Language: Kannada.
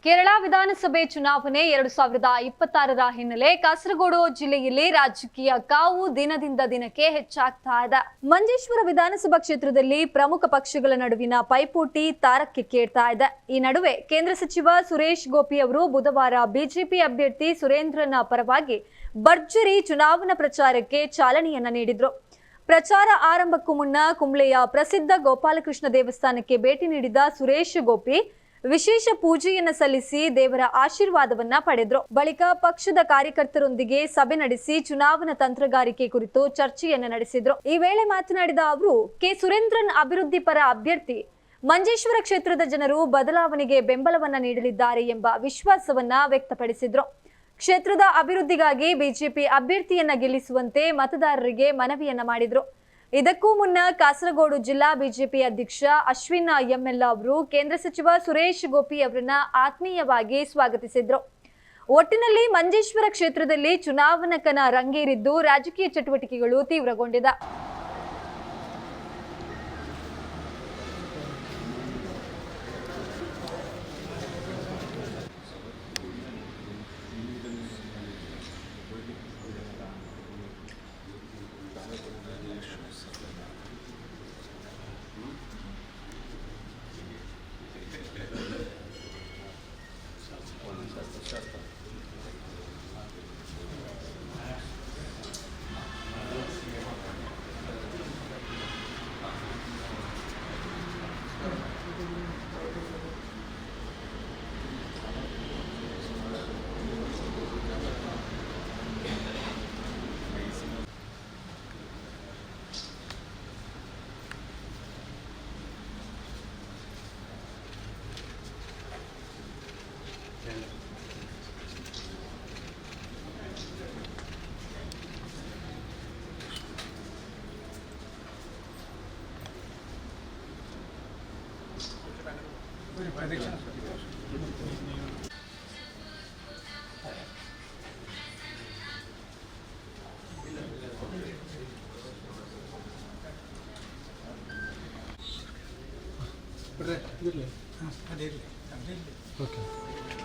ಕೇರಳ ವಿಧಾನಸಭೆ ಚುನಾವಣೆ 2026ರ ಹಿನ್ನೆಲೆ ಕಾಸರಗೋಡು ಜಿಲ್ಲೆಯಲ್ಲಿ ರಾಜಕೀಯ ಕಾವು ದಿನದಿಂದ ದಿನಕ್ಕೆ ಹೆಚ್ಚಾಗ್ತಾ ಇದೆ. ಮಂಜೇಶ್ವರ ವಿಧಾನಸಭಾ ಕ್ಷೇತ್ರದಲ್ಲಿ ಪ್ರಮುಖ ಪಕ್ಷಗಳ ನಡುವಿನ ಪೈಪೋಟಿ ತಾರಕಕ್ಕೇರ್ತಾ ಇದೆ. ಈ ನಡುವೆ ಕೇಂದ್ರ ಸಚಿವ ಸುರೇಶ್ ಗೋಪಿ ಅವರು ಬುಧವಾರ ಬಿಜೆಪಿ ಅಭ್ಯರ್ಥಿ ಸುರೇಂದ್ರನ ಪರವಾಗಿ ಭರ್ಜರಿ ಚುನಾವಣಾ ಪ್ರಚಾರಕ್ಕೆ ಚಾಲನೆಯನ್ನ ನೀಡಿದ್ರು. ಪ್ರಚಾರ ಆರಂಭಕ್ಕೂ ಮುನ್ನ ಕುಂಬ್ಳೆಯ ಪ್ರಸಿದ್ಧ ಗೋಪಾಲಕೃಷ್ಣ ದೇವಸ್ಥಾನಕ್ಕೆ ಭೇಟಿ ನೀಡಿದ ಸುರೇಶ್ ಗೋಪಿ ವಿಶೇಷ ಪೂಜೆಯನ್ನ ಸಲ್ಲಿಸಿ ದೇವರ ಆಶೀರ್ವಾದವನ್ನ ಪಡೆದ್ರು. ಬಳಿಕ ಪಕ್ಷದ ಕಾರ್ಯಕರ್ತರೊಂದಿಗೆ ಸಭೆ ನಡೆಸಿ ಚುನಾವಣಾ ತಂತ್ರಗಾರಿಕೆ ಕುರಿತು ಚರ್ಚೆಯನ್ನ ನಡೆಸಿದ್ರು. ಈ ವೇಳೆ ಮಾತನಾಡಿದ ಅವರು ಕೆ ಸುರೇಂದ್ರನ್ ಅಭಿವೃದ್ಧಿ ಪರ ಅಭ್ಯರ್ಥಿ, ಮಂಜೇಶ್ವರ ಕ್ಷೇತ್ರದ ಜನರು ಬದಲಾವಣೆಗೆ ಬೆಂಬಲವನ್ನ ನೀಡಲಿದ್ದಾರೆ ಎಂಬ ವಿಶ್ವಾಸವನ್ನ ವ್ಯಕ್ತಪಡಿಸಿದ್ರು. ಕ್ಷೇತ್ರದ ಅಭಿವೃದ್ಧಿಗಾಗಿ ಬಿಜೆಪಿ ಅಭ್ಯರ್ಥಿಯನ್ನ ಗೆಲ್ಲಿಸುವಂತೆ ಮತದಾರರಿಗೆ ಮನವಿಯನ್ನ ಮಾಡಿದ್ರು. ಇದಕ್ಕೂ ಮುನ್ನ ಕಾಸರಗೋಡು ಜಿಲ್ಲಾ ಬಿಜೆಪಿ ಅಧ್ಯಕ್ಷ ಅಶ್ವಿನ್ ಎಂಎಲ್ ಅವರು ಕೇಂದ್ರ ಸಚಿವ ಸುರೇಶ್ ಗೋಪಿ ಅವರನ್ನ ಆತ್ಮೀಯವಾಗಿ ಸ್ವಾಗತಿಸಿದ್ರು. ಒಟ್ಟಿನಲ್ಲಿ ಮಂಜೇಶ್ವರ ಕ್ಷೇತ್ರದಲ್ಲಿ ಚುನಾವಣಾ ಕಣ ರಂಗೇರಿದ್ದು ರಾಜಕೀಯ ಚಟುವಟಿಕೆಗಳು ತೀವ್ರಗೊಂಡಿದೆ. ಓಕೆ.